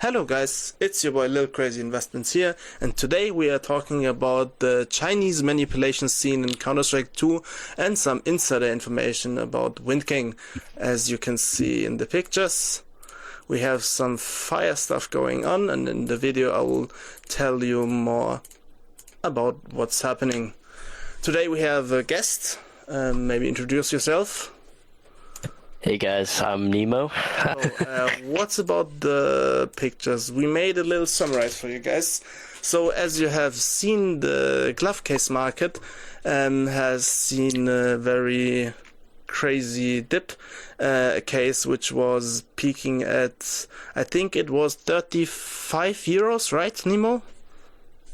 Hello guys, it's your boy Lil Crazy Investments here, and today we are talking about the Chinese manipulation scene in Counter-Strike 2 and some insider information about Windking. As you can see in the pictures, we have some fire stuff going on, and in the video I will tell you more about what's happening. Today we have a guest. Maybe introduce yourself. Hey guys, I'm Nemo. What's about the pictures? We made a little summarize for you guys. So as you have seen, the glove case market has seen a very crazy dip. A case which was peaking at, I think it was 35 euros, right, Nemo?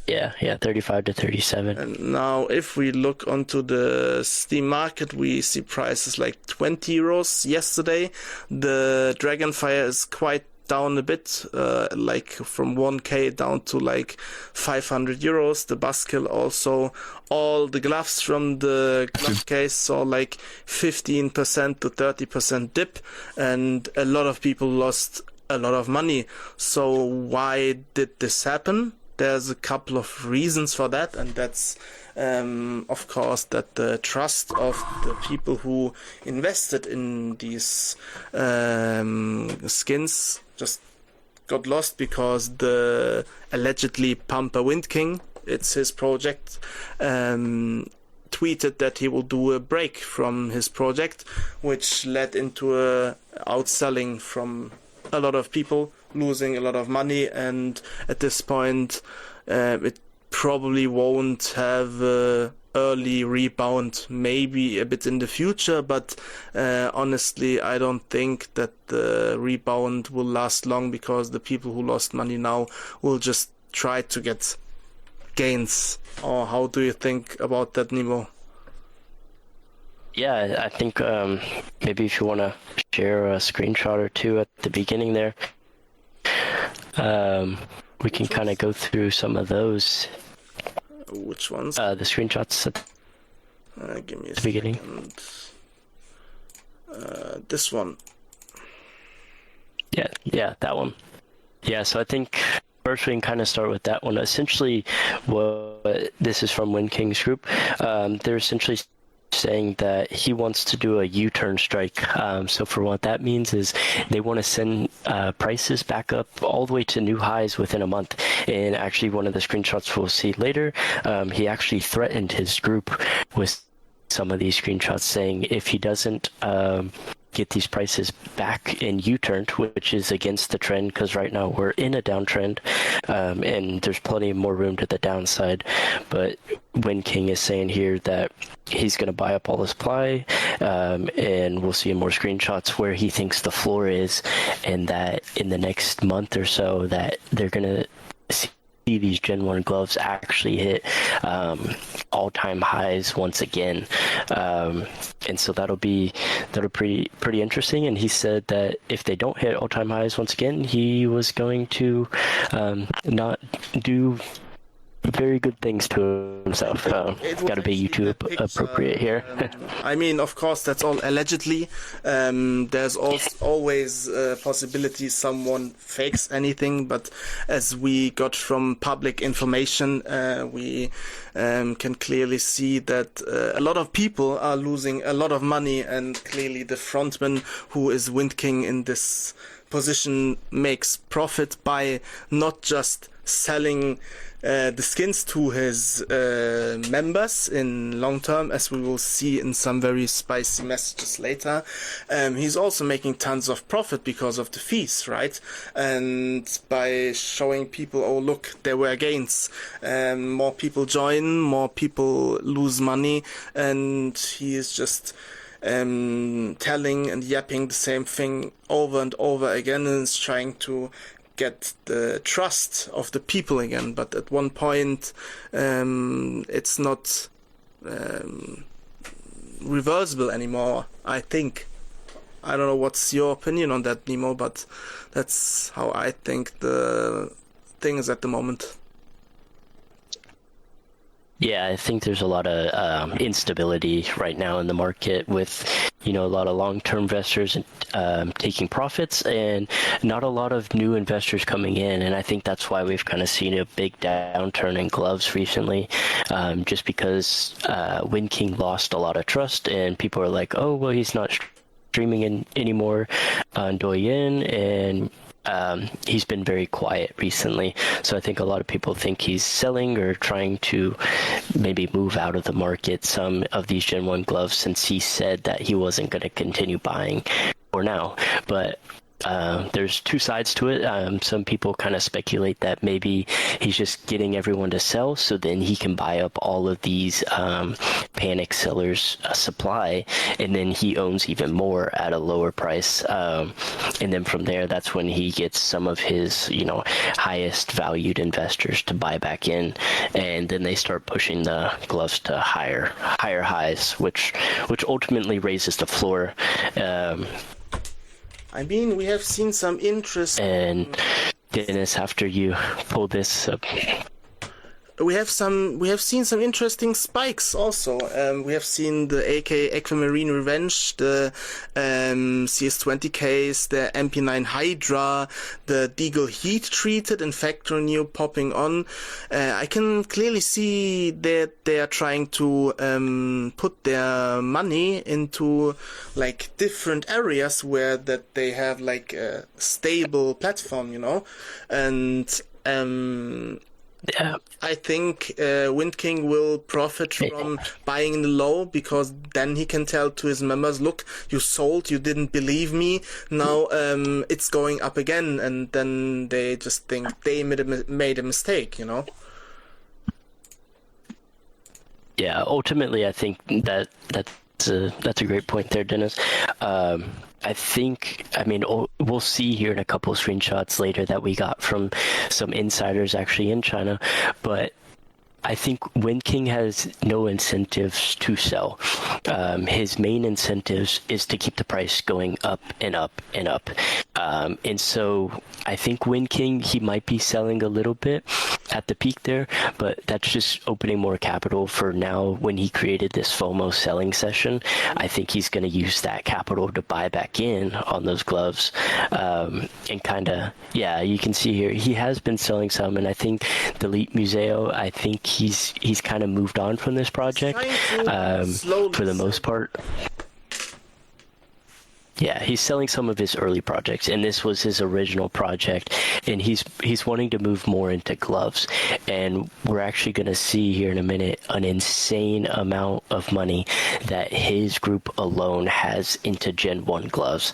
Yeah, 35 to 37. And now if we look onto the Steam market, we see prices like 20 euros yesterday. The Dragonfire is quite down a bit, like from 1k down to like 500 euros. The Buskill also. All the gloves from the glove case saw like 15% to 30% dip, and a lot of people lost a lot of money. So why did this happen? There's a couple of reasons for that, and that's of course that the trust of the people who invested in these skins just got lost because the allegedly pumper Windking, it's his project, tweeted that he will do a break from his project, which led into a outselling from a lot of people, losing a lot of money, and at this point it probably won't have a early rebound, maybe a bit in the future, but honestly I don't think that the rebound will last long, because the people who lost money now will just try to get gains. Or how do you think about that, Nemo? Yeah, I think maybe if you want to share a screenshot or two at the beginning there, we can kind of go through some of those. Which ones? The screenshots at give me a the beginning. This one. Yeah, that one. Yeah, so I think first we can kind of start with that one. Essentially, what this is from Windking's group. They're essentially saying that he wants to do a U-turn strike. So for what that means is they want to send prices back up all the way to new highs within a month. And actually one of the screenshots we'll see later, he actually threatened his group with some of these screenshots, saying if he doesn't get these prices back in U-turned, which is against the trend, because right now we're in a downtrend, and there's plenty more room to the downside. But Windking is saying here that he's going to buy up all the supply, and we'll see in more screenshots where he thinks the floor is, and that in the next month or so that they're going to see these Gen 1 gloves actually hit all-time highs once again, and so that'll be pretty interesting. And he said that if they don't hit all-time highs once again, he was going to not do very good things to himself. Got to be YouTube appropriate here. I mean, of course, that's all allegedly. There's always a possibility someone fakes anything, but as we got from public information, we can clearly see that a lot of people are losing a lot of money, and clearly the frontman, who is Windking in this position, makes profit by not just selling the skins to his members in long term, as we will see in some very spicy messages later. He's also making tons of profit because of the fees, right? And by showing people, oh look, there were gains, more people join, more people lose money, and he is just telling and yapping the same thing over and over again, and is trying to get the trust of the people again. But at one point it's not reversible anymore, I think. I don't know what's your opinion on that, Nemo, but that's how I think the thing is at the moment. Yeah, I think there's a lot of instability right now in the market with, a lot of long-term investors taking profits and not a lot of new investors coming in. And I think that's why we've kind of seen a big downturn in gloves recently, just because Windking lost a lot of trust and people are like, oh, well, he's not streaming in anymore on Douyin, and he's been very quiet recently. So I think a lot of people think he's selling or trying to maybe move out of the market some of these Gen 1 gloves, since he said that he wasn't going to continue buying for now. But there's two sides to it. Some people kind of speculate that maybe he's just getting everyone to sell so then he can buy up all of these panic sellers' supply, and then he owns even more at a lower price. And then from there, that's when he gets some of his, highest valued investors to buy back in, and then they start pushing the gloves to higher highs, which ultimately raises the floor. I mean, we have seen some interest. And Dennis, after you pull this up, we have seen some interesting spikes also. We have seen the AK Aquamarine Revenge, the CS20 case, the MP9 Hydra, the Deagle Heat Treated and Factor New popping on. I can clearly see that they are trying to put their money into like different areas where that they have like a stable platform, and yeah, I think Windking will profit from buying in the low, because then he can tell to his members, look, you sold, you didn't believe me, now it's going up again, and then they just think they made a mistake, Yeah, ultimately, I think that's a great point there, Dennis. We'll see here in a couple of screenshots later that we got from some insiders actually in China, but I think Windking has no incentives to sell. His main incentives is to keep the price going up and up and up. And so I think Windking, he might be selling a little bit at the peak there, but that's just opening more capital for now. When he created this FOMO selling session, I think he's going to use that capital to buy back in on those gloves. And kind of, yeah, you can see here, he has been selling some, and I think the Elite Museo, I think he's kind of moved on from this project for the most part. Yeah, he's selling some of his early projects, and this was his original project, and he's wanting to move more into gloves. And we're actually going to see here in a minute an insane amount of money that his group alone has into Gen 1 gloves.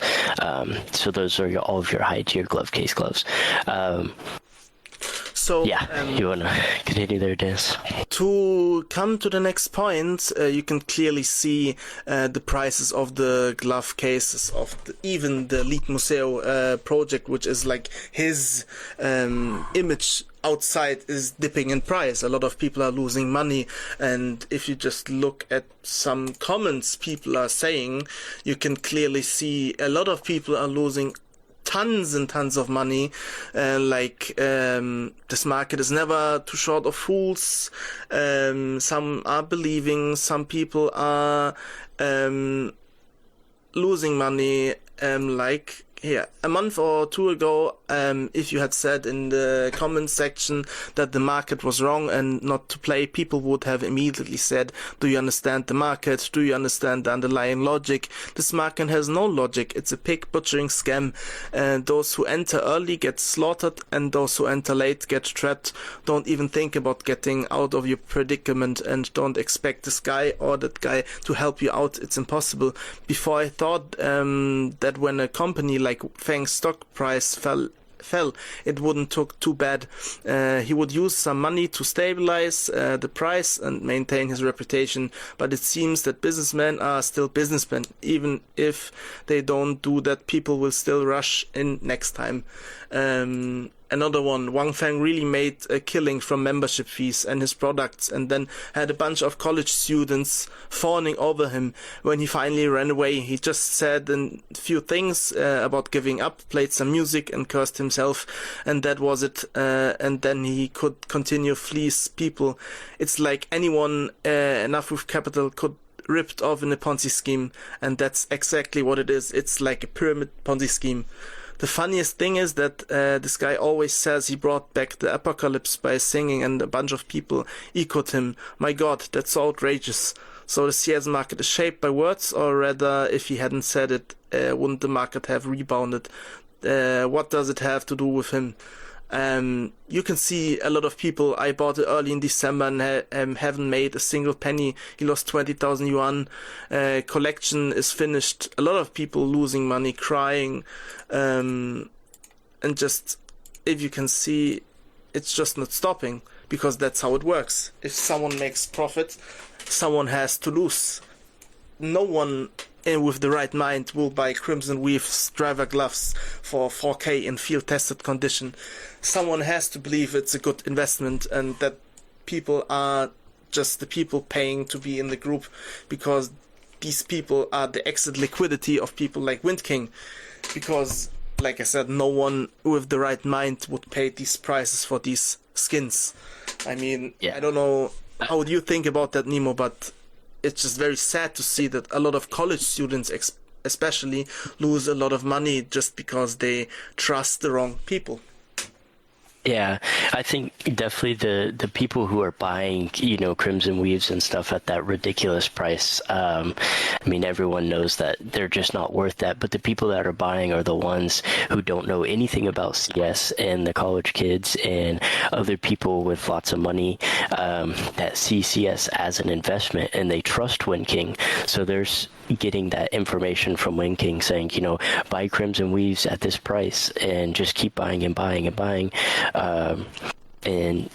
So those are all of your high-tier glove case gloves. So yeah, you want to continue there, Dennis? To come to the next point, you can clearly see the prices of the glove cases of even the Elite Museo project, which is like his image outside is dipping in price. A lot of people are losing money, and if you just look at some comments people are saying, you can clearly see a lot of people are losing tons and tons of money. This market is never too short of fools. Some are believing, some people are losing money. A month or two ago, if you had said in the comments section that the market was wrong and not to play, people would have immediately said, do you understand the market? Do you understand the underlying logic? This market has no logic. It's a pig butchering scam. Those who enter early get slaughtered, and those who enter late get trapped. Don't even think about getting out of your predicament, and don't expect this guy or that guy to help you out. It's impossible. Before I thought that when a company like Fang's stock price fell, it wouldn't look too bad. He would use some money to stabilize the price and maintain his reputation, but it seems that businessmen are still businessmen. Even if they don't do that, people will still rush in next time. Another one, Wang Feng really made a killing from membership fees and his products, and then had a bunch of college students fawning over him when he finally ran away. He just said a few things about giving up, played some music, and cursed himself himself, and that was it. And then he could continue fleece people. It's like anyone enough with capital could ripped off in a Ponzi scheme, and that's exactly what it is. It's like a pyramid Ponzi scheme. The funniest thing is that this guy always says he brought back the apocalypse by singing, and a bunch of people echoed him. My God, that's so outrageous. So the CS market is shaped by words, or rather, if he hadn't said it, wouldn't the market have rebounded? What does it have to do with him? You can see a lot of people. I bought it early in December and haven't made a single penny. He lost 20,000 yuan. Collection is finished. A lot of people losing money, crying, and just, if you can see, it's just not stopping, because that's how it works. If someone makes profit, someone has to lose. No one with the right mind will buy Crimson Weave's driver gloves for 4K in field tested condition. Someone has to believe it's a good investment, and that people are just the people paying to be in the group, because these people are the exit liquidity of people like Windking. Because, like I said, no one with the right mind would pay these prices for these skins. I mean, I don't know how do you think about that, Nemo, but it's just very sad to see that a lot of college students especially lose a lot of money just because they trust the wrong people. Yeah, I think definitely the people who are buying, Crimson Weaves and stuff at that ridiculous price, I mean, everyone knows that they're just not worth that, but the people that are buying are the ones who don't know anything about CS, and the college kids and other people with lots of money that see CS as an investment, and they trust Windking. So there's getting that information from Windking saying, buy Crimson Weaves at this price and just keep buying and buying and buying. And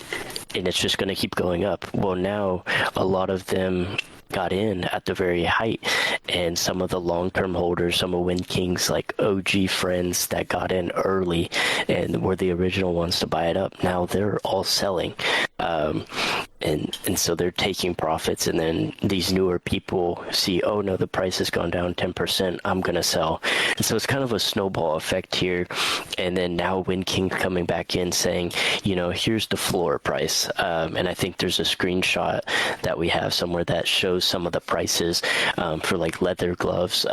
it's just going to keep going up. Well, now a lot of them got in at the very height, and some of the long-term holders, some of Windking's like OG friends that got in early and were the original ones to buy it up, now they're all selling. And so they're taking profits, and then these newer people see, oh no, the price has gone down 10%, I'm gonna sell. And so it's kind of a snowball effect here. And then now Windking coming back in saying, here's the floor price. And I think there's a screenshot that we have somewhere that shows some of the prices for like leather gloves,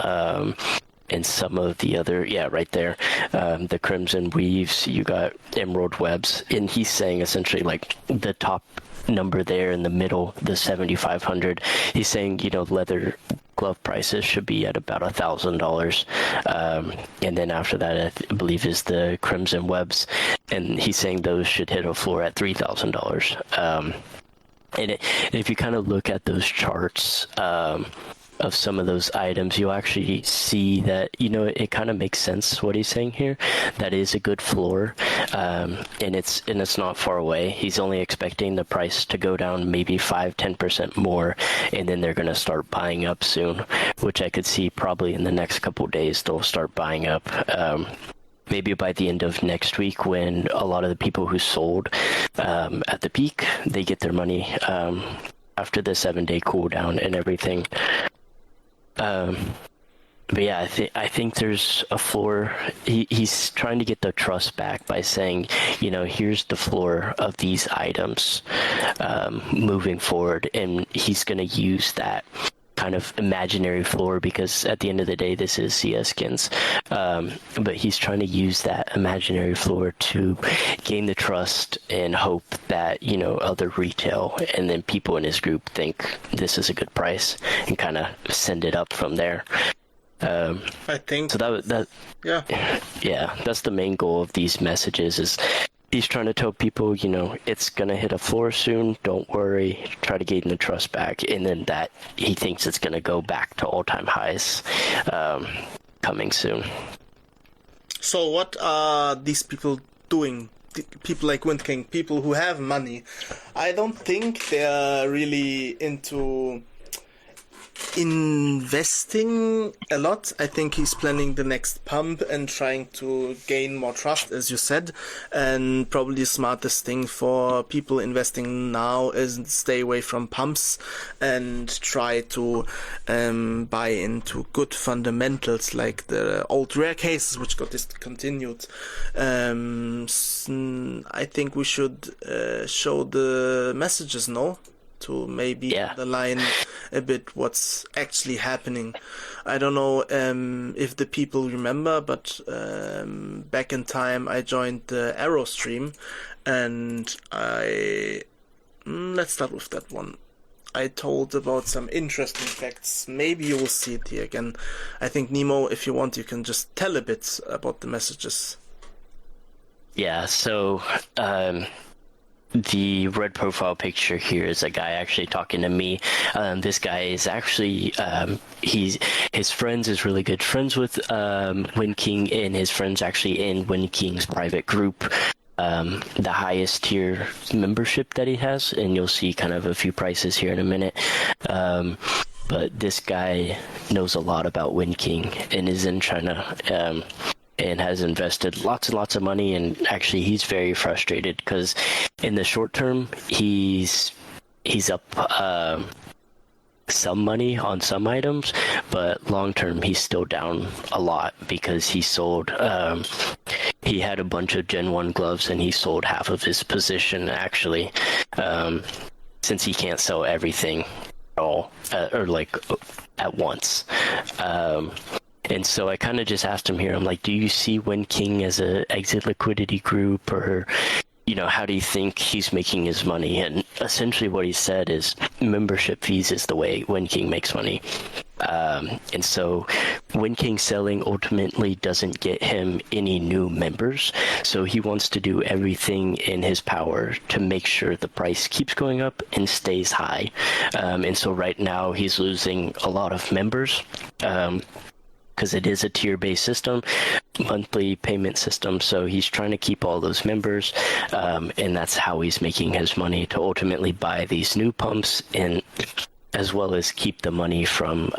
and some of the other, right there, the Crimson Weaves, you got Emerald Webs, and he's saying essentially like the top number there in the middle, the 7,500, he's saying, leather glove prices should be at about $1,000, and then after that, I believe is the Crimson Webs, and he's saying those should hit a floor at $3,000. And if you kind of look at those charts, of some of those items, you'll actually see that, it kind of makes sense what he's saying here. That is a good floor, and it's not far away. He's only expecting the price to go down maybe 5-10% more, and then they're going to start buying up soon, which I could see probably in the next couple of days they'll start buying up. Maybe by the end of next week, when a lot of the people who sold at the peak, they get their money after the 7-day cooldown and everything. But yeah, I think there's a floor. He's trying to get the trust back by saying, here's the floor of these items moving forward, and he's going to use that kind of imaginary floor, because at the end of the day, this is CS skins. But he's trying to use that imaginary floor to gain the trust and hope that, other retail and then people in his group think this is a good price, and kind of send it up from there. I think so. That's the main goal of these messages. Is he's trying to tell people, it's gonna hit a floor soon. Don't worry. Try to gain the trust back, and then that he thinks it's gonna go back to all-time highs coming soon. So what are these people doing? People like Windking, people who have money. I don't think they're really into investing a lot. I think he's planning the next pump and trying to gain more trust, as you said. And probably the smartest thing for people investing now is stay away from pumps and try to buy into good fundamentals like the old rare cases which got discontinued. I think we should show the messages, no? To maybe underline a bit what's actually happening. I don't know if the people remember, but back in time I joined the Arrow stream, and let's start with that one. I told about some interesting facts. Maybe you will see it here again. I think, Nemo, if you want, you can just tell a bit about the messages. Yeah, so the red profile picture here is a guy actually talking to me. This guy is actually his friends is really good friends with Windking, and his friends actually in Windking's private group, the highest tier membership that he has, and you'll see kind of a few prices here in a minute. But this guy knows a lot about Windking and is in China. And has invested lots and lots of money, and actually he's very frustrated because in the short term he's up some money on some items, but long term he's still down a lot because he sold he had a bunch of Gen 1 gloves and he sold half of his position actually, since he can't sell everything all or like at once. And so I kind of just asked him here, I'm like, do you see Windking as a exit liquidity group, or, how do you think he's making his money? And essentially what he said is membership fees is the way Windking makes money. And so Windking selling ultimately doesn't get him any new members. So he wants to do everything in his power to make sure the price keeps going up and stays high. And so right now he's losing a lot of members. Because it is a tier-based system, monthly payment system, so he's trying to keep all those members, and that's how he's making his money to ultimately buy these new pumps, and as well as keep the money from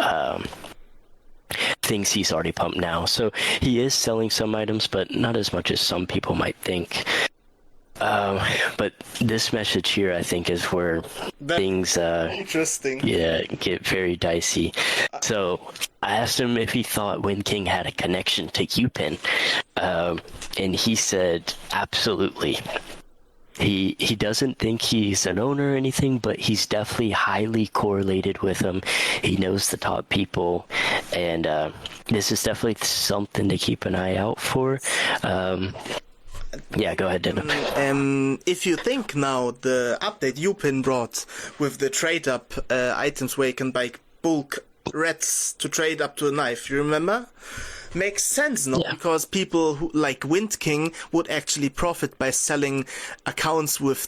things he's already pumped now. So he is selling some items, but not as much as some people might think. But this message here, I think, is where things interesting. Yeah, get very dicey. So I asked him if he thought Windking had a connection to Upin, and he said absolutely. He doesn't think he's an owner or anything, but he's definitely highly correlated with them. He knows the top people, and this is definitely something to keep an eye out for. Yeah, go ahead, Dylan. If you think now the update Upin brought with the trade up items where you can buy bulk reds to trade up to a knife, you remember? Makes sense, no? Yeah. Because people who like Windking would actually profit by selling accounts with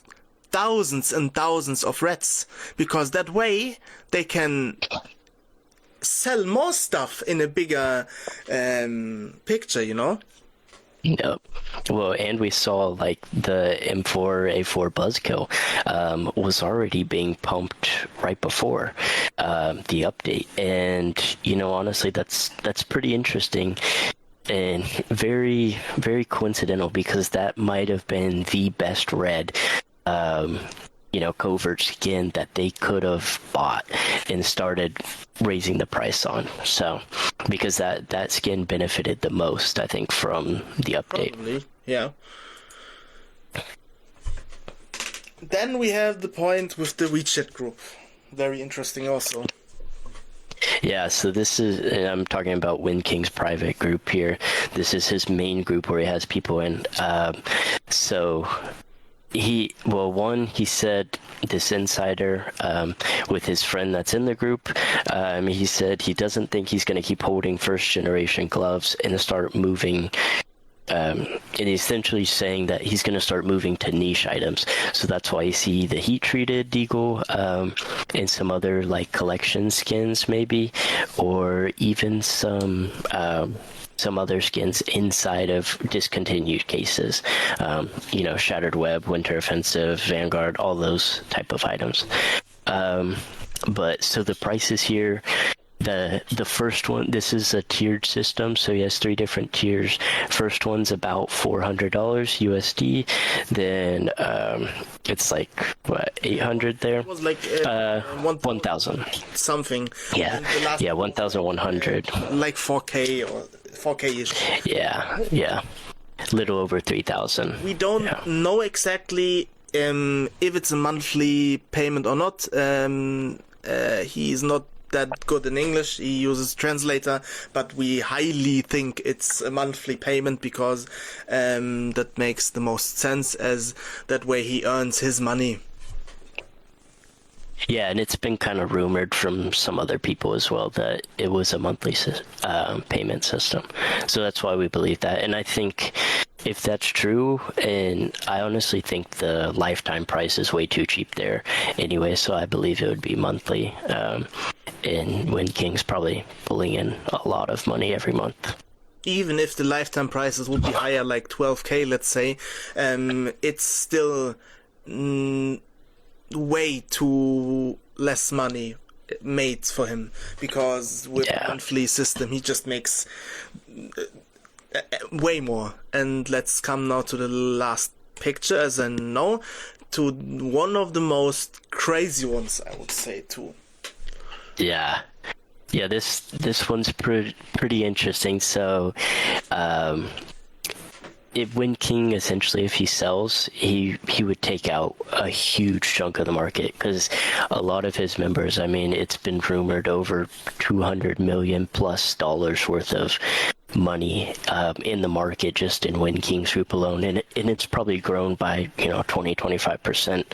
thousands and thousands of reds, because that way they can sell more stuff in a bigger picture, Yep. Well, and we saw like the M4A4 Buzzkill was already being pumped right before the update, and honestly, that's pretty interesting and very, very coincidental, because that might have been the best red covert skin that they could have bought and started raising the price on. So, because that skin benefited the most, I think, from the update. Probably, yeah. Then we have the point with the WeChat group. Very interesting also. Yeah, so this is, and I'm talking about Windking's private group here. This is his main group where he has people in. He said, this insider, with his friend that's in the group, he said he doesn't think he's going to keep holding first generation gloves and start moving, and he's essentially saying that he's going to start moving to niche items. So that's why you see the heat treated deagle, and some other like collection skins maybe, or even some other skins inside of discontinued cases. Shattered Web, Winter Offensive, Vanguard, all those type of items. But so the prices here, the first one, this is a tiered system, so he has 3 different tiers. First one's about $400 USD, then it's like what, 800 there. It was like 1,000 something. yeah, And the last 1,100. like 4K or 4K-ish. Yeah, little over 3,000. We don't know exactly if it's a monthly payment or not. He's not that good in English. He uses translator, but we highly think it's a monthly payment because that makes the most sense, as that way he earns his money. Yeah, and it's been kind of rumored from some other people as well that it was a monthly payment system. So that's why we believe that. And I think if that's true, and I honestly think the lifetime price is way too cheap there anyway, so I believe it would be monthly. And Windking's probably pulling in a lot of money every month. Even if the lifetime prices would be higher, like 12K, let's say, it's still way too less money made for him, because with the monthly system he just makes way more. And let's come now to the last picture, as I know, to one of the most crazy ones, I would say, too. Yeah, this one's pretty interesting. So, if Windking, essentially, if he sells, he would take out a huge chunk of the market, because a lot of his members, I mean, it's been rumored over $200 million plus worth of money in the market just in Windking's group alone, and it's probably grown by 20-25%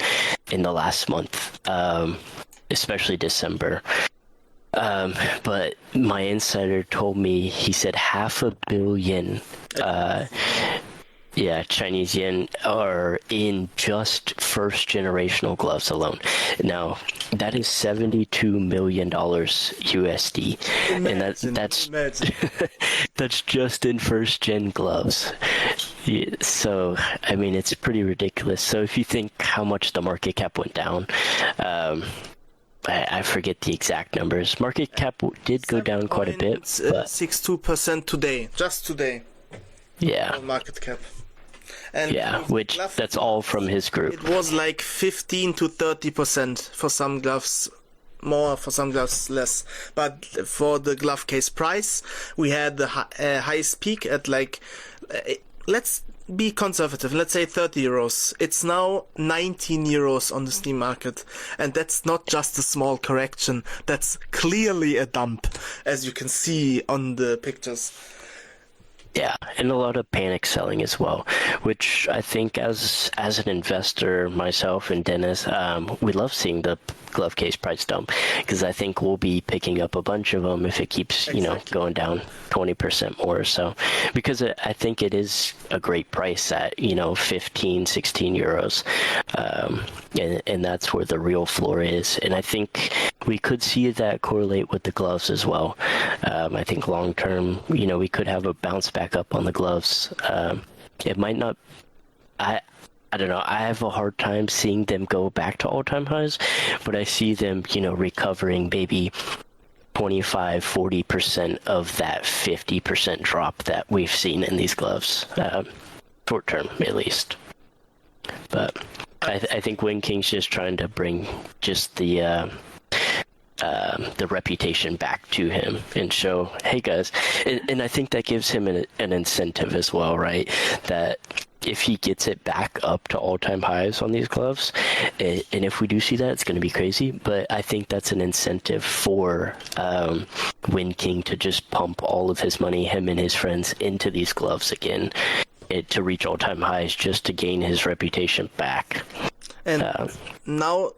in the last month, especially December. But my insider told me, he said $500 million Chinese yen are in just first generational gloves alone. Now that is $72 million USD. Imagine, and that's that's just in first gen gloves. So I mean, it's pretty ridiculous. So if you think how much the market cap went down, I forget the exact numbers. Market cap did go down quite a bit. 62% today, just today. Yeah. Market cap. And which that's all from his group. It was like 15 to 30% for some gloves, more for some gloves less. But for the glove case price, we had the highest peak at like, let's be conservative, let's say 30 euros. It's now 19 euros on the Steam market, and that's not just a small correction, that's clearly a dump, as you can see on the pictures. Yeah, and a lot of panic selling as well, which I think as an investor, myself and Dennis, we love seeing the glove case price dump, because I think we'll be picking up a bunch of them if it keeps, going down 20% more or so, because I think it is a great price at, 15, 16 euros. And that's where the real floor is. And I think we could see that correlate with the gloves as well. I think long term, we could have a bounce back up on the gloves. It might not, I don't know, I have a hard time seeing them go back to all-time highs, but I see them, recovering maybe 25-40% of that 50% drop that we've seen in these gloves, short term at least. But I think Windking's just trying to bring just the reputation back to him and show, hey guys, and I think that gives him an incentive as well, right? That if he gets it back up to all-time highs on these gloves, and if we do see that, it's going to be crazy, but I think that's an incentive for Windking to just pump all of his money, him and his friends, into these gloves again, to reach all-time highs, just to gain his reputation back. And now,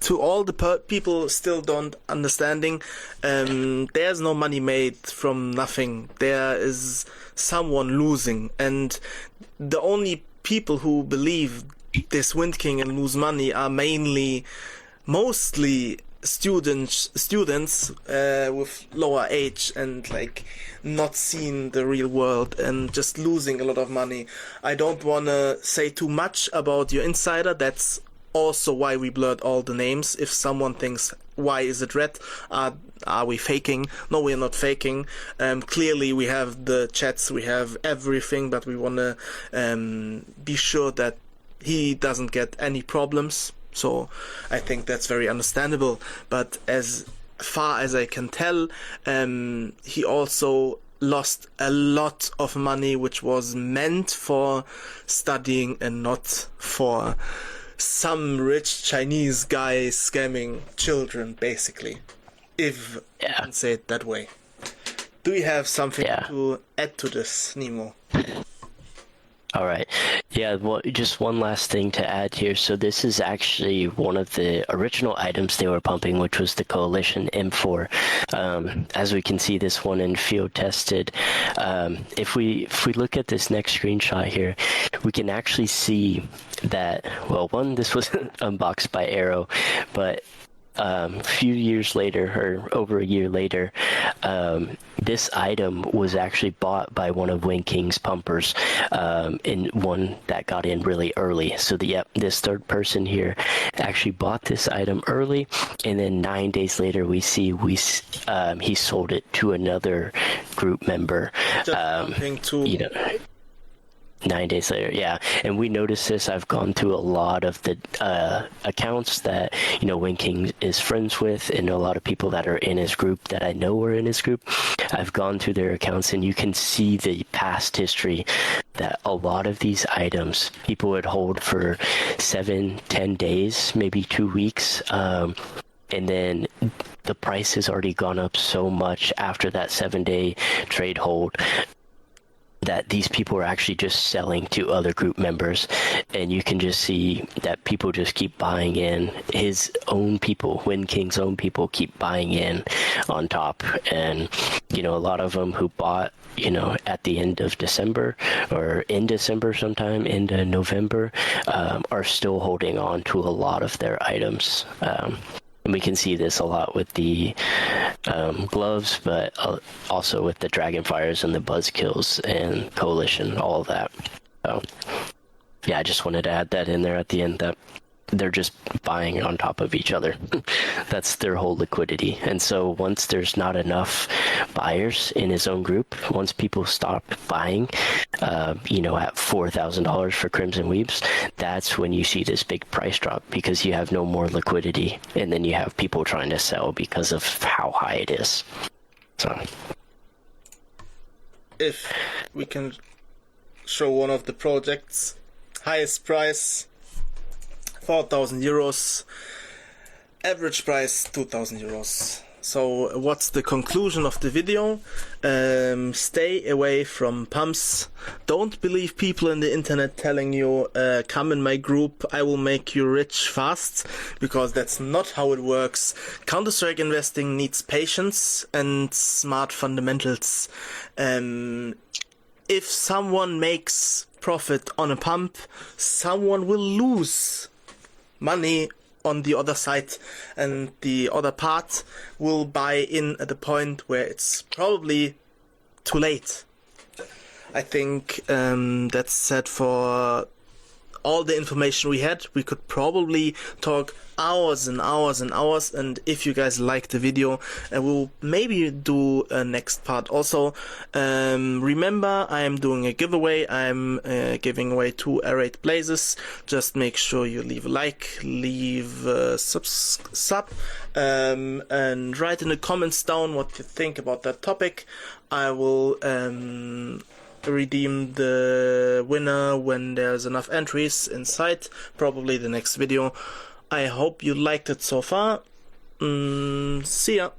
to all the people still don't understanding, there's no money made from nothing. There is someone losing, and the only people who believe this Windking and lose money are mostly students with lower age and like not seeing the real world and just losing a lot of money. I don't want to say too much about your insider. That's also why we blurred all the names. If someone thinks, why is it red? Are we faking? No, we're not faking. Clearly we have the chats, we have everything, but we want to be sure that he doesn't get any problems. So I think that's very understandable. But as far as I can tell, he also lost a lot of money which was meant for studying and not for some rich Chinese guy scamming children, basically, if I can say it that way. Do you have something to add to this, Nemo? All right. Yeah, well, just one last thing to add here. So this is actually one of the original items they were pumping, which was the Coalition M4. As we can see, this one in field tested. If we look at this next screenshot here, we can actually see that, well, one, this was unboxed by Arrow, but a few years later, or over a year later, this item was actually bought by one of Windking's pumpers, in one that got in really early. So this third person here actually bought this item early, and then 9 days later we see he sold it to another group member. You know, 9 days later, yeah. And we noticed this. I've gone through a lot of the accounts that, Windking is friends with, and a lot of people that are in his group that I know are in his group. I've gone through their accounts, and you can see the past history that a lot of these items people would hold for 7-10 days, maybe 2 weeks. And then the price has already gone up so much after that 7-day trade hold that these people are actually just selling to other group members, and you can just see that people just keep buying in. His own people, Windking's own people, keep buying in on top, and a lot of them who bought at the end of December or in December sometime into November are still holding on to a lot of their items. And we can see this a lot with the gloves, but also with the Dragonfires and the Buzzkills and Coalition, all of that. So, yeah, I just wanted to add that in there at the end, that they're just buying on top of each other. That's their whole liquidity. And so once there's not enough buyers in his own group, once people stop buying, at $4,000 for Crimson Weaves, that's when you see this big price drop, because you have no more liquidity, and then you have people trying to sell because of how high it is. So, if we can show one of the projects, highest price 4,000 euros, average price 2,000 euros. So what's the conclusion of the video? Stay away from pumps. Don't believe people in the internet telling you, come in my group, I will make you rich fast, because that's not how it works. Counter-Strike investing needs patience and smart fundamentals. If someone makes profit on a pump, someone will lose money on the other side, and the other part will buy in at the point where it's probably too late. I think that's said for all the information we had. We could probably talk hours and hours and hours, and if you guys like the video, we'll maybe do a next part also. Remember, I am doing a giveaway. I'm giving away 2 Arrayed Blazes. Just make sure you leave a like, leave a sub, and write in the comments down what you think about that topic. I will redeem the winner when there's enough entries inside, probably the next video. I hope you liked it so far. See ya.